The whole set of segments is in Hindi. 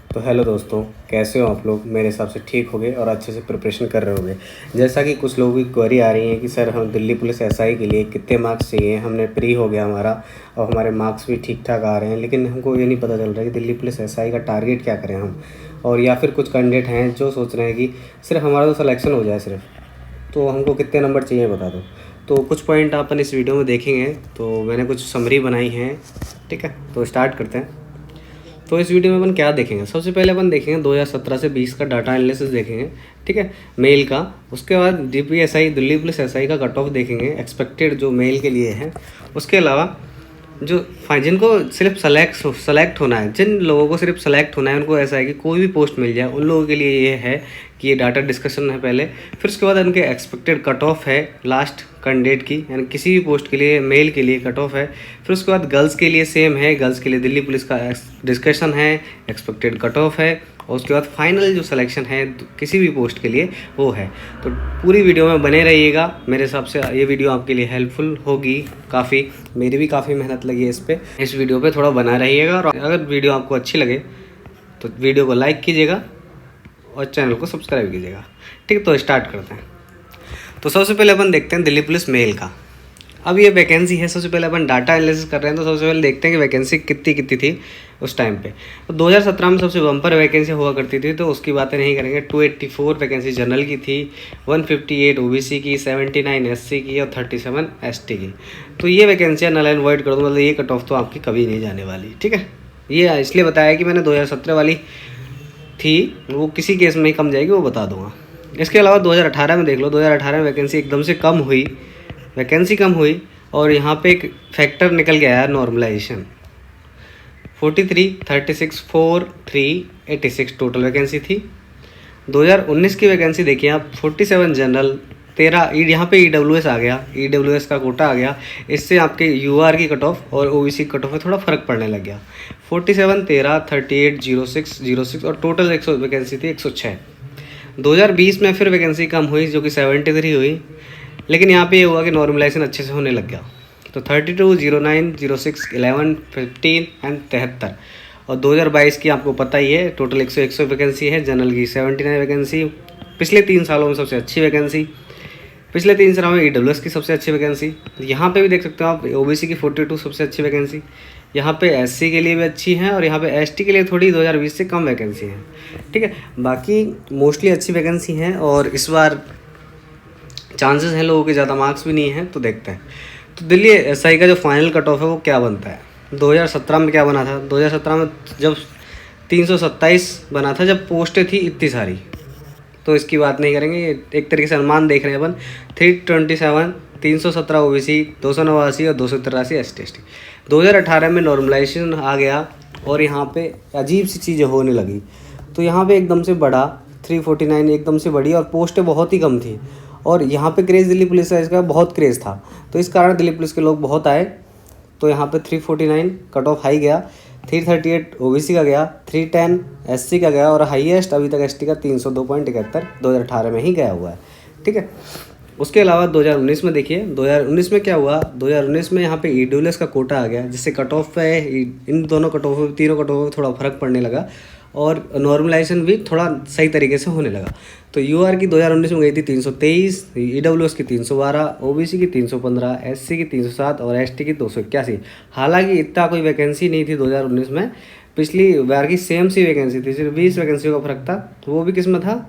तो हेलो दोस्तों, कैसे हो आप लोग। मेरे हिसाब से ठीक होगे और अच्छे से प्रिपरेशन कर रहे होगे। जैसा कि कुछ लोगों की क्वेरी आ रही है कि सर हम दिल्ली पुलिस एसआई के लिए कितने मार्क्स चाहिए। हमने प्री हो गया हमारा और हमारे मार्क्स भी ठीक ठाक आ रहे हैं, लेकिन हमको ये नहीं पता चल रहा है कि दिल्ली पुलिस एसआई का टारगेट क्या करें हम। और या फिर कुछ कैंडिडेट हैं जो सोच रहे हैं कि सिर्फ हमारा तो सिलेक्शन हो जाए सिर्फ, तो हमको कितने नंबर चाहिए बता दो। तो कुछ पॉइंट अपन इस वीडियो में देखेंगे। तो मैंने कुछ समरी बनाई है, ठीक है। तो स्टार्ट करते हैं। तो इस वीडियो में अपन क्या देखेंगे, सबसे पहले अपन देखेंगे 2017 से 20 का डाटा एनालिसिस देखेंगे, ठीक है, मेल का। उसके बाद DPSI दिल्ली पुलिस एसआई का कट ऑफ देखेंगे, एक्सपेक्टेड जो मेल के लिए है। उसके अलावा जो जिनको सिर्फ सेलेक्ट होना है, जिन लोगों को सिर्फ सेलेक्ट होना है, उनको ऐसा है कि कोई भी पोस्ट मिल जाए, उन लोगों के लिए ये है कि ये डाटा डिस्कशन है पहले। फिर उसके बाद उनके एक्सपेक्टेड कट ऑफ है लास्ट कैंडिडेट की, यानी किसी भी पोस्ट के लिए मेल के लिए कट ऑफ है। फिर उसके बाद गर्ल्स के लिए सेम है, गर्ल्स के लिए दिल्ली पुलिस का डिस्कशन है, एक्सपेक्टेड कट ऑफ है। और उसके बाद फाइनल जो सिलेक्शन है किसी भी पोस्ट के लिए वो है। तो पूरी वीडियो में बने रहिएगा। मेरे हिसाब से ये वीडियो आपके लिए हेल्पफुल होगी काफ़ी। मेरी भी काफ़ी मेहनत लगी है इस वीडियो पे, थोड़ा बना रहिएगा। और अगर वीडियो आपको अच्छी लगे तो वीडियो को लाइक कीजिएगा और चैनल को सब्सक्राइब कीजिएगा, ठीक है। तो स्टार्ट करते हैं। तो सबसे पहले अपन देखते हैं दिल्ली पुलिस मेल का। अब ये वैकेंसी है, सबसे पहले अपन डाटा एनालिसिस कर रहे हैं। तो सबसे पहले देखते हैं कि वैकेंसी कितनी थी उस टाइम पे। तो 2017 में सबसे बम्पर वैकेंसी हुआ करती थी, तो उसकी बातें नहीं करेंगे। 284 वैकेंसी जनरल की थी, 158 ओबीसी की, 79 एससी की और 37 एसटी की। तो ये वैकेंसियाँ नल एंड वॉइड कर दो, मतलब ये कट ऑफ तो आपकी कभी नहीं जाने वाली, ठीक है। ये इसलिए बताया कि मैंने 2017 वाली थी, वो किसी केस में ही कम जाएगी, वो बता दूंगा। इसके अलावा 2018 में देख लो, 2018 में वैकेंसी एकदम से कम हुई, वैकेंसी कम हुई और यहाँ पे एक फैक्टर निकल के आया, नॉर्मलाइजेशन। 43, 36, 4, 3, 86 टोटल वैकेंसी थी। 2019 की वैकेंसी देखिए आप, 47 जनरल, 13 यहाँ पे EWS आ गया, EWS का कोटा आ गया। इससे आपके UR की कट ऑफ और OBC की कट ऑफ में थोड़ा फ़र्क पड़ने लग गया। 47, 13, 38, 06 और टोटल 100 वैकेंसी थी 106। 2020 में फिर वैकेंसी कम हुई जो कि 73 हुई, लेकिन यहाँ पे ये हुआ कि नॉर्मलाइजेशन अच्छे से होने लग गया। तो 32, 09, 06, 11, 15 एंड 73। और 2022 की आपको पता ही है, टोटल 100 वैकेंसी है, जनरल की 79 वैकेंसी। पिछले 3 सालों में सबसे अच्छी वैकेंसी, पिछले 3 सालों में EWS की सबसे अच्छी वैकेंसी। यहाँ पे भी देख सकते हो आप, OBC की 42 सबसे अच्छी वैकेंसी। यहाँ पे SC के लिए भी अच्छी है और यहाँ पे ST के लिए थोड़ी 2020 से कम वैकेंसी है, ठीक है। बाकी मोस्टली अच्छी वैकेंसी हैं और इस बार चांसेस हैं लोगों के ज़्यादा मार्क्स भी नहीं हैं। तो देखते हैं तो दिल्ली एसआई का जो फाइनल कट ऑफ है वो क्या बनता है। 2017 में क्या बना था, 2017 में जब 327 बना था, जब पोस्टें थी इतनी सारी, तो इसकी बात नहीं करेंगे। ये एक तरीके से अनुमान देख रहे हैं अपन। 327, 317 OBC, 289 और 283 ST। 2018 में नॉर्मलाइजेशन आ गया और यहाँ पे अजीब सी चीज़ें होने लगी। तो यहाँ पे एकदम से बढ़ा, 349 एकदम से बढ़ी और पोस्टें बहुत ही कम थी। और यहाँ पे क्रेज़ दिल्ली पुलिस का इसका बहुत क्रेज़ था, तो इस कारण दिल्ली पुलिस के लोग बहुत आए। तो यहाँ पे 349 कट ऑफ हाई गया, 338 OBC का गया, 310 SC का गया और हाईएस्ट अभी तक ST का 302.71 2018 में ही गया हुआ है, ठीक है। उसके अलावा 2019 में देखिए, 2019 में क्या हुआ, 2019 में यहाँ पे EWS का कोटा आ गया, जिससे कट ऑफ पे इन दोनों कट ऑफ, तीनों कट ऑफ में थोड़ा फर्क पड़ने लगा और नॉर्मलाइजेशन भी थोड़ा सही तरीके से होने लगा। तो UR की 2019 में गई थी 323, EWS की 312, OBC की 315, SC की 307 और ST की 281। हालांकि इतना कोई वैकेंसी नहीं थी 2019 में, पिछली बार की सेम सी वैकेंसी थी, सिर्फ 20 वैकेंसियों का फर्क था। तो वो भी किस में था,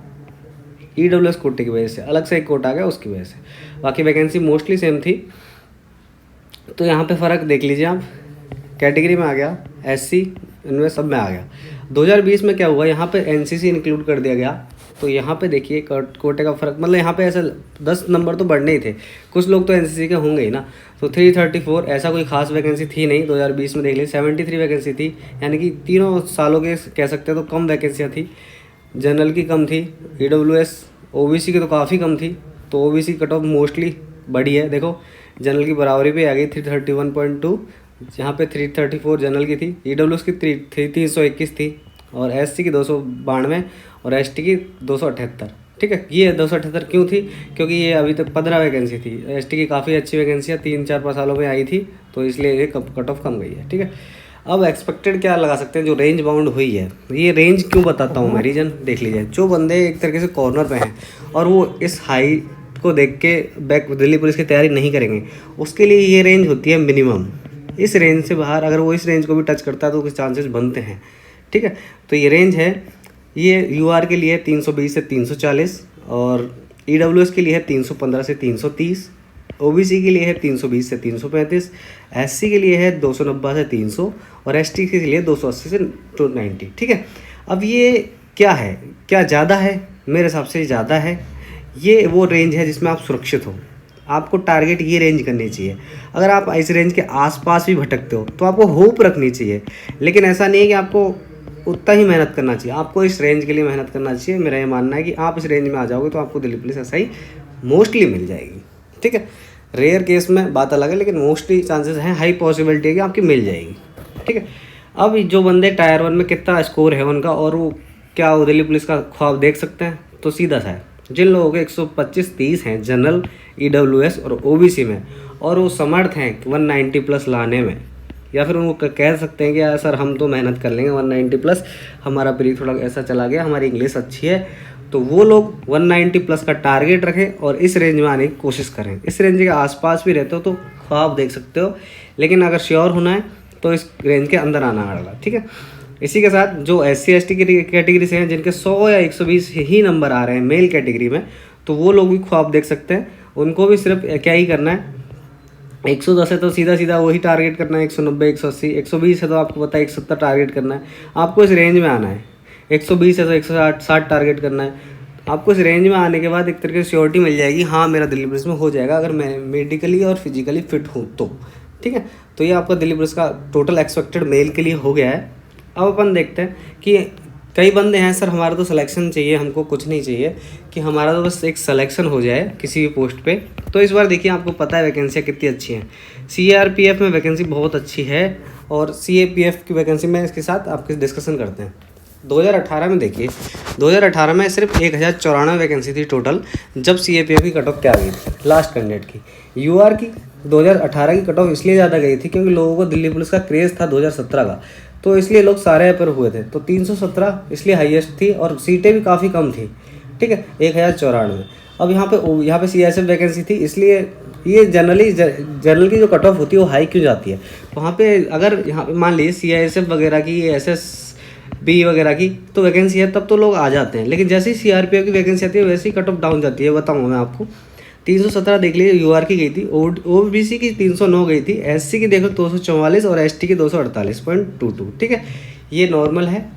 EWS कोटे की वजह से, अलग से एक कोटा आ गया उसकी वजह से। बाकी वैकेंसी मोस्टली सेम थी। तो यहाँ पे फ़र्क देख लीजिए आप, कैटेगरी में आ गया, SC इनमें सब में आ गया। 2020 में क्या हुआ, यहाँ पे NCC इंक्लूड कर दिया गया। तो यहाँ पे देखिए कोटे का फ़र्क, मतलब यहाँ पे ऐसा 10 नंबर तो बढ़ने ही थे, कुछ लोग तो NCC के होंगे ही ना। तो 334 ऐसा कोई खास वैकेंसी थी नहीं। 2020 में देख लीजिए 73 वैकेंसी थी, यानी कि तीनों सालों के कह सकते हैं तो कम वैकेंसियाँ थी। जनरल की कम थी, EWS, OBC की तो काफ़ी कम थी। तो OBC कट ऑफ मोस्टली बड़ी है, देखो जनरल की बराबरी पे आ गई 331.2, यहाँ पे 334 जनरल की थी, EWS की 321 थी और SC की 292 और ST की 278, ठीक है। ये 278 क्यों थी, क्योंकि ये अभी तक 15 वैकेंसी थी। ST की काफ़ी अच्छी वैकेंसियाँ 3-4 सालों में आई थी, तो इसलिए ये कट ऑफ कम गई है, ठीक है। अब एक्सपेक्टेड क्या लगा सकते हैं, जो रेंज बाउंड हुई है, ये रेंज क्यों बताता हूँ मैं, रीजन देख लीजिए। जो बंदे एक तरीके से कॉर्नर पे हैं और वो इस हाई को देख के बैक दिल्ली पुलिस की तैयारी नहीं करेंगे, उसके लिए ये रेंज होती है मिनिमम। इस रेंज से बाहर अगर वो इस रेंज को भी टच करता है तो कुछ चांसेस बनते हैं, ठीक है। तो ये रेंज है, ये यूआर के लिए 320 से 340 और ईडब्ल्यूएस के लिए है 315 से 330, ओबीसी के लिए है 320 से 335, एससी के लिए है 290 से 300 और एसटी के लिए 280 से 290, ठीक है। अब ये क्या है, क्या ज़्यादा है? मेरे हिसाब से ज़्यादा है। ये वो रेंज है जिसमें आप सुरक्षित हो, आपको टारगेट ये रेंज करनी चाहिए। अगर आप इस रेंज के आसपास भी भटकते हो तो आपको होप रखनी चाहिए, लेकिन ऐसा नहीं है कि आपको उतना ही मेहनत करना चाहिए, आपको इस रेंज के लिए मेहनत करना चाहिए। मेरा ये मानना है कि आप इस रेंज में आ जाओगे तो आपको दिल्ली पुलिस एसआई मोस्टली मिल जाएगी, ठीक है। रेयर केस में बात अलग है, लेकिन मोस्टली चांसेस हैं, हाई पॉसिबिलिटी है कि आपकी मिल जाएगी, ठीक है। अब जो बंदे टायर 1 में कितना स्कोर है उनका और वो क्या वो दिल्ली पुलिस का ख्वाब देख सकते हैं, तो सीधा सा है। जिन लोगों के 125-30 हैं जनरल, ईडब्ल्यूएस और ओबीसी में, और वो समर्थ हैं 190 प्लस लाने में, या फिर उनको कह सकते हैं कि यार सर हम तो मेहनत कर लेंगे 190 प्लस, हमारा प्री थोड़ा ऐसा चला गया, हमारी इंग्लिश अच्छी है, तो वो लोग 190 प्लस का टारगेट रखें और इस रेंज में आने की कोशिश करें। इस रेंज के आसपास भी रहते हो तो ख्वाब देख सकते हो, लेकिन अगर श्योर होना है तो इस रेंज के अंदर आना पड़ेगा, ठीक है। इसी के साथ जो SC ST की कैटेगरी से हैं, जिनके 100 या 120 ही नंबर आ रहे हैं मेल कैटेगरी में, तो वो लोग भी ख्वाब देख सकते हैं। उनको भी सिर्फ क्या ही करना है, 110 है तो सीधा सीधा वही टारगेट करना है, 190, 180, 120 है तो आपको पता है 170 टारगेट करना है। आपको इस रेंज में आना है, 120 है तो 160 टारगेट करना है। आपको इस रेंज में आने के बाद एक तरीके से श्योरिटी मिल जाएगी, हाँ मेरा दिल्ली पुलिस में हो जाएगा, अगर मैं मेडिकली और फिजिकली फिट हूँ तो, ठीक है। तो ये आपका दिल्ली पुलिस का टोटल एक्सपेक्टेड मेल के लिए हो गया है। अब अपन देखते हैं कि कई बंदे हैं सर हमारा तो सिलेक्शन चाहिए, हमको कुछ नहीं चाहिए, कि हमारा तो बस एक सिलेक्शन हो जाए किसी भी पोस्ट पे। तो इस बार देखिए, आपको पता है वैकेंसियाँ कितनी अच्छी हैं। CRPF में वैकेंसी बहुत अच्छी है और CAPF की वैकेंसी में इसके साथ आपके डिस्कशन करते हैं। 2018 में देखिए, 2018 में सिर्फ 1094 वैकेंसी थी टोटल, जब CAPF की कट ऑफ क्या गई थी लास्ट कैंडिडेट की। UR की 2018 की कट ऑफ इसलिए ज़्यादा गई थी क्योंकि लोगों को दिल्ली पुलिस का क्रेज़ था 2017 का, तो इसलिए लोग सारे पर हुए थे, तो 317 इसलिए हाईएस्ट थी और सीटें भी काफ़ी कम थी, ठीक है, 1094। अब यहाँ पे CSF वैकेंसी थी, इसलिए ये जनरल की जो कट ऑफ होती है वो हाई क्यों जाती है। वहाँ पे अगर यहाँ पे मान लीजिए CSF वगैरह की, SSB वगैरह की तो वैकेंसी है, तब तो लोग आ जाते हैं, लेकिन जैसे ही CRPF की वैकेंसी आती है वैसे ही कट ऑफ डाउन जाती है। बताऊँगा मैं आपको, 317 देख लीजिए UR की गई थी, OBC की 309 गई थी, SC की देखो 244 और ST की 248.22, ठीक है, ये नॉर्मल है।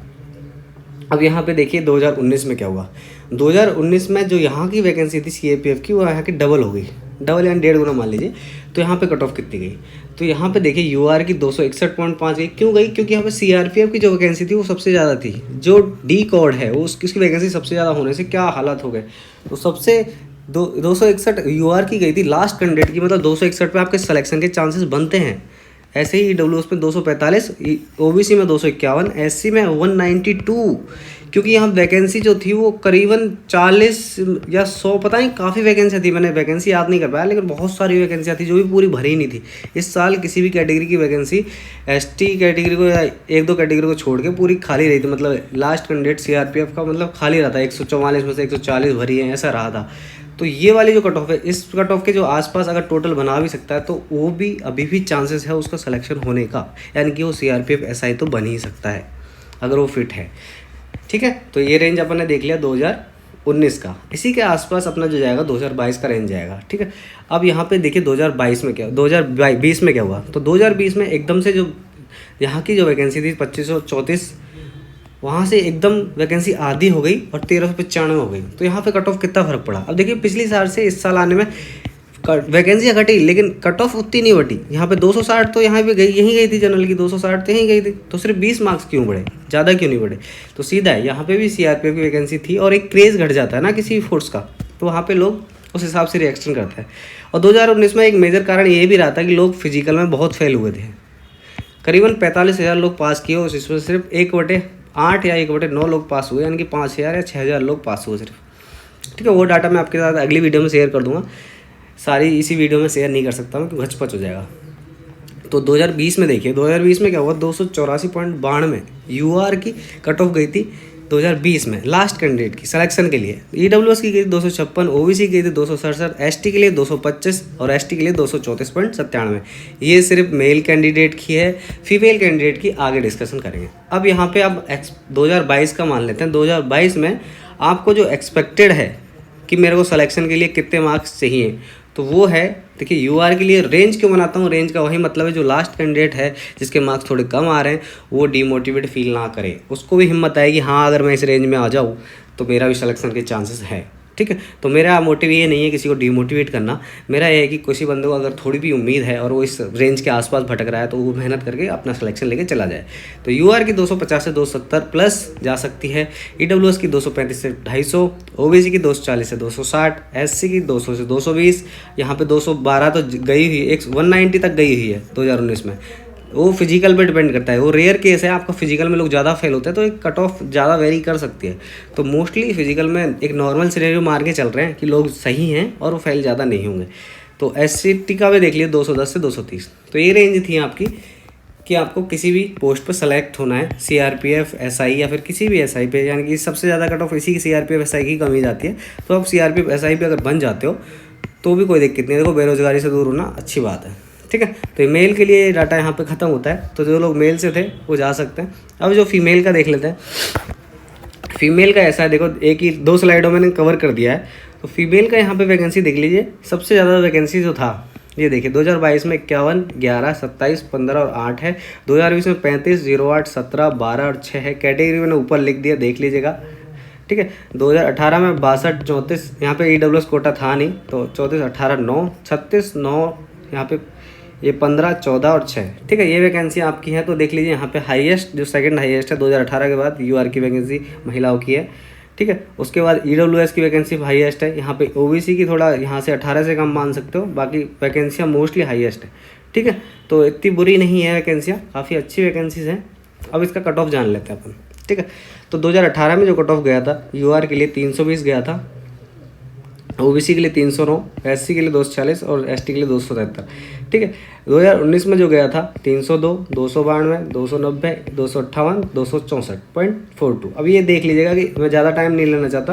अब यहाँ पे देखिए 2019 में क्या हुआ। 2019 में जो यहाँ की वैकेंसी थी CAPF की, वो यहाँ की डबल हो गई, डबल यानी 1.5 गुना मान लीजिए। तो यहाँ पे कट ऑफ कितनी गई, तो यहाँ पे देखिए UR की 261.5 गई। क्यों गई? क्योंकि यहाँ पे CRPF की जो वैकेंसी थी वो सबसे ज़्यादा थी, जो D कोड है वो उसकी वैकेंसी सबसे ज़्यादा होने से क्या हालात हो गए, तो सबसे 261 UR की गई थी लास्ट कैंडिडेट की, मतलब 261 पे आपके सिलेक्शन के चांसेस बनते हैं। ऐसे ही EWS में 245, OBC में 251, SC में 192, क्योंकि यहाँ वैकेंसी जो थी वो करीबन 40 या 100 पता नहीं, काफ़ी वैकेंसी थी, मैंने वैकेंसी याद नहीं कर पाया, लेकिन बहुत सारी वैकेंसियाँ थी जो भी पूरी भरी नहीं थी। इस साल किसी भी कैटेगरी की वैकेंसी ST कैटेगरी को या 1-2 कैटेगरी को छोड़ के पूरी खाली रही थी, मतलब लास्ट कैंडिडेट CRPF का मतलब खाली रहा था, 144 में से 140 भरी है, ऐसा रहा था। तो ये वाली जो कट ऑफ है, इस कट ऑफ के जो आसपास अगर टोटल बना भी सकता है तो वो भी अभी भी चांसेस है उसका सिलेक्शन होने का, यानी कि वो CRPF SI तो बन ही सकता है अगर वो फिट है, ठीक है। तो ये रेंज अपन ने देख लिया 2019 का। इसी के आसपास अपना जो जाएगा 2022 का रेंज जाएगा, ठीक है। अब यहाँ पे देखिए 2022 में क्या, 2020 में क्या हुआ, तो 2020 में एकदम से जो यहाँ की जो वैकेंसी थी 2534, वहाँ से एकदम वैकेंसी आधी हो गई और 1395 हो गई। तो यहाँ पे कट ऑफ कितना फर्क पड़ा। अब देखिए पिछली साल से इस साल आने में वैकेंसी घटी, लेकिन कट ऑफ उतनी नहीं बढ़ी। यहाँ पे 260 तो यहाँ पे यहीं गई थी, जनरल की 260 तो यहीं गई थी, तो सिर्फ 20 मार्क्स क्यों बढ़े, ज़्यादा क्यों नहीं बढ़े। तो सीधा है, यहाँ पे भी CRPF की वैकेंसी थी और एक क्रेज़ घट जाता है ना किसी फोर्स का, तो वहाँ पे लोग उस हिसाब से रिएक्शन करते हैं। और 2019 में एक मेजर कारण ये भी रहा था कि लोग फिजिकल में बहुत फेल हुए थे, करीबन 45,000 लोग पास किए, और इसमें सिर्फ 1/8 या 1/9 लोग पास हुए, यानी कि 5,000 या 6,000 लोग पास हुए सिर्फ, ठीक है। वो डाटा मैं आपके साथ अगली वीडियो में शेयर कर दूंगा, सारी इसी वीडियो में शेयर नहीं कर सकता हूँ क्योंकि घचपच हो जाएगा। तो 2020 में देखिए 2020 में क्या हुआ, 284.92 यूआर की कट ऑफ गई थी 2020 में लास्ट कैंडिडेट की सिलेक्शन के लिए। ईडब्ल्यूएस की गई थी 256, ओबीसी की गई थी 267, एसटी के लिए 225 और एसटी के लिए 234.97। ये सिर्फ मेल कैंडिडेट की है। फीमेल कैंडिडेट की आगे डिस्कशन करेंगे। अब यहाँ पे अब 2022 का मान लेते हैं। 2022 में आपको जो एक्सपेक्टेड है कि मेरे को सिलेक्शन के लिए कितने मार्क्स चाहिए, तो वो है, देखिए यूआर के लिए रेंज क्यों बनाता हूँ, रेंज का वही मतलब है जो लास्ट कैंडिडेट है जिसके मार्क्स थोड़े कम आ रहे हैं वो डीमोटिवेट फील ना करे, उसको भी हिम्मत आएगी हाँ अगर मैं इस रेंज में आ जाऊँ तो मेरा भी सिलेक्शन के चांसेस है। ठीक है, तो मेरा मोटिव ये नहीं है किसी को डीमोटिवेट करना, मेरा ये है कि किसी बंदे को अगर थोड़ी भी उम्मीद है और वो इस रेंज के आसपास भटक रहा है तो वो मेहनत करके अपना सिलेक्शन लेके चला जाए। तो यूआर की 250 से 270 प्लस जा सकती है, ईडब्ल्यूएस की 235 से 250, ओबीसी की 240 से 260, एससी की 200 से 220, यहाँ पे 212 तो गई हुई, 190 तक गई हुई है 2019 में। वो फिजिकल पे डिपेंड करता है, वो रेयर केस है, आपका फिजिकल में लोग ज़्यादा फेल होते हैं तो एक कट ऑफ ज़्यादा वेरी कर सकती है। तो मोस्टली फिजिकल में एक नॉर्मल सिनेरियो मार के चल रहे हैं कि लोग सही हैं और वो फेल ज़्यादा नहीं होंगे। तो एससीटी का भी देख लिया 210 से 230। तो ये रेंज थी आपकी कि आपको किसी भी पोस्ट पर सेलेक्ट होना है, सीआरपीएफ, एसआई या फिर किसी भी एसआई पे, यानी कि सबसे ज़्यादा कट ऑफ इसी की सीआरपीएफ एसआई की कमी जाती है। तो आप सीआरपीएफ एसआई पे अगर बन जाते हो तो भी कोई दिक्कत नहीं है, देखो बेरोजगारी से दूर होना अच्छी बात है। ठीक है, तो मेल के लिए डाटा यहाँ पे ख़त्म होता है, तो जो लोग मेल से थे वो जा सकते हैं। अब जो फीमेल का देख लेते हैं। फीमेल का ऐसा है, देखो एक ही 2 स्लाइडों में मैंने कवर कर दिया है। तो फीमेल का यहाँ पे वैकेंसी देख लीजिए, सबसे ज़्यादा वैकेंसी जो था ये देखिए 2022 में 51, 11, 27, 15 और 8 है। 2020 में 35, 08, 17, 12 और 6 है। कैटेगरी मैंने ऊपर लिख दिया, देख लीजिएगा। ठीक है, 2018 में 62, 34, यहाँ पे ईडब्ल्यूएस कोटा था नहीं तो 34, 18, 9, 36, 9, यहाँ पे ये 15, 14 और 6। ठीक है, ये वैकेंसी आपकी है। तो देख लीजिए यहाँ पे हाईएस्ट जो सेकंड हाईएस्ट है 2018 के बाद यूआर की वैकेंसी महिलाओं की है। ठीक है, उसके बाद ईडब्ल्यूएस की वैकेंसी हाईएस्ट है। यहाँ पे ओबीसी की थोड़ा यहाँ से 18 से कम मान सकते हो, बाकी वैकेंसियाँ मोस्टली हाईएस्ट है। ठीक है, तो इतनी बुरी नहीं है वैकेंसियाँ, काफ़ी अच्छी वैकेंसीज हैं। अब इसका कट ऑफ जान लेते हैं अपन। ठीक है, तो 2018 में जो कट ऑफ गया था यूआर के लिए 320 गया था, ओबीसी के लिए 309, एससी के लिए 240 और एसटी के लिए 273। ठीक है, 2019 में जो गया था 302, 292, 290, 258, 264.42। अब ये देख लीजिएगा कि मैं ज़्यादा टाइम नहीं लेना चाहता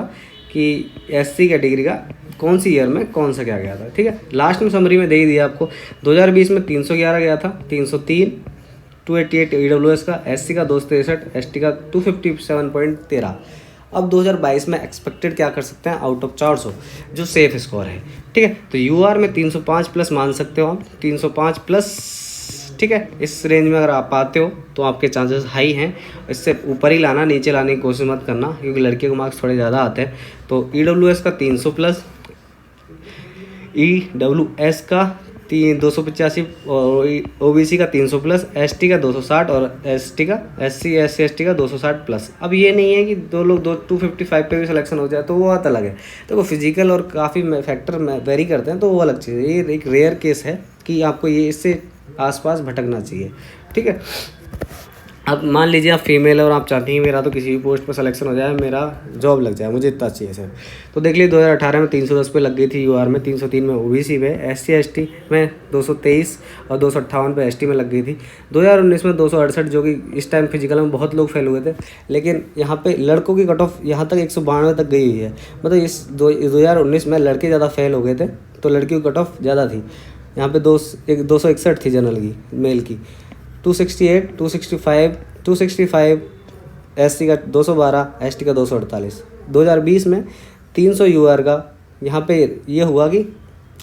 कि एससी कैटेगरी का कौन सी ईयर में कौन सा क्या गया था। ठीक है, लास्ट में समरी में दे ही दिया आपको। 2020 में 311 गया था, 303, 288 ईडब्ल्यूएस का, एससी का 263, एसटी का 257.13। अब 2022 में एक्सपेक्टेड क्या कर सकते हैं, आउट ऑफ 400 जो सेफ स्कोर है। ठीक है, तो यूआर में 305 प्लस मान सकते हो आप, 305 प्लस। ठीक है, इस रेंज में अगर आप पाते हो तो आपके चांसेस हाई हैं। इससे ऊपर ही लाना, नीचे लाने की कोशिश मत करना क्योंकि लड़के को मार्क्स थोड़े ज़्यादा आते हैं। तो ईडब्ल्यूएस का 300 प्लस, ईडब्ल्यूएस का 285 और ओबीसी का 300 प्लस, एसटी का 260 और एसटी का एससी/एससी/एसटी का 260 प्लस। अब ये नहीं है कि दो लोग 255 पे भी सिलेक्शन हो जाए तो वो बात अलग है। देखो फिजिकल और काफ़ी फैक्टर वेरी करते हैं तो वो अलग चीज़ है। ये एक रेयर केस है कि आपको ये इससे आसपास भटकना चाहिए। ठीक है, अब मान लीजिए आप फीमेल है और आप चाहती हैं मेरा तो किसी भी पोस्ट पर सिलेक्शन हो जाए, मेरा जॉब लग जाए, मुझे इतना चाहिए सर। तो देख लीजिए 2018 में 310 पे लग गई थी यूआर में, 303 में ओबीसी में, एससी/एसटी में 223 और 258 पे एसटी में लग गई थी। 2019 में 268 जो कि इस टाइम फिजिकल में बहुत लोग फेल हुए थे, लेकिन यहाँ पे लड़कों की कट ऑफ यहाँ तक 192 तक गई हुई है। मतलब इस 2019 में लड़के ज़्यादा फेल हो गए थे तो लड़कियों की कट ऑफ ज़्यादा थी। यहाँ पे 261 थी जनरल की, मेल की 268, 265, 265, एससी का 212, एसटी का 248। 2020 में 300 यूआर का यहाँ पे ये हुआ कि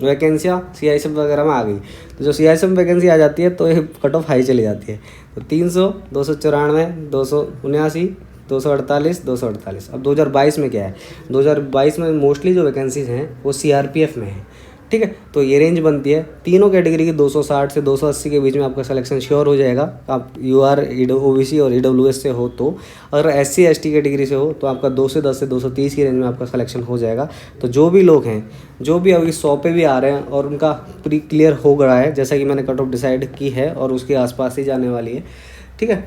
वैकेंसियाँ सीआईएसएफ वगैरह में आ गई। तो जो सीआईएसएफ वैकेंसी आ जाती है तो ये कट ऑफ हाई चली जाती है। तो 300, 294, 279, 248, 248। अब 2022 में क्या है, 2022 में मोस्टली जो वैकेंसीज हैं वो सीआरपीएफ में है। ठीक है, तो ये रेंज बनती है तीनों कैटेगरी की 260 से 280 के बीच में आपका सिलेक्शन श्योर हो जाएगा। आप यूआर, ओबीसी और ईडब्ल्यूएस से हो तो। अगर एससी/एसटी कैटेगरी से हो तो आपका 210 से 230 की रेंज में आपका सिलेक्शन हो जाएगा। तो जो भी लोग हैं, जो भी अभी 100 पे भी आ रहे हैं और उनका प्री क्लियर हो गया है, जैसा कि मैंने कट ऑफ डिसाइड की है और उसके आसपास ही जाने वाली है। ठीक है,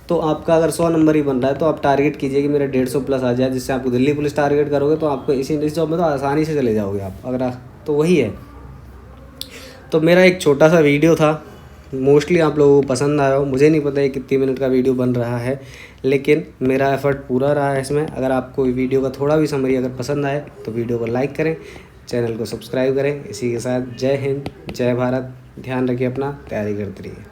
तो आपका अगर 100 नंबर ही बन रहा है तो आप टारगेट कीजिए कि मेरे 150 प्लस आ जाए, जिससे आपको दिल्ली पुलिस टारगेट करोगे तो आपको इस जॉब में तो आसानी से चले जाओगे आप। अगर तो वही है। तो मेरा एक छोटा सा वीडियो था मोस्टली आप लोगों को पसंद आया हो। मुझे नहीं पता ये कितनी मिनट का वीडियो बन रहा है, लेकिन मेरा एफ़र्ट पूरा रहा है इसमें। अगर आपको वीडियो का थोड़ा भी समरी अगर पसंद आए तो वीडियो को लाइक करें, चैनल को सब्सक्राइब करें। इसी के साथ जय हिंद, जय भारत। ध्यान रखिए अपना, तैयारी करते रहिए।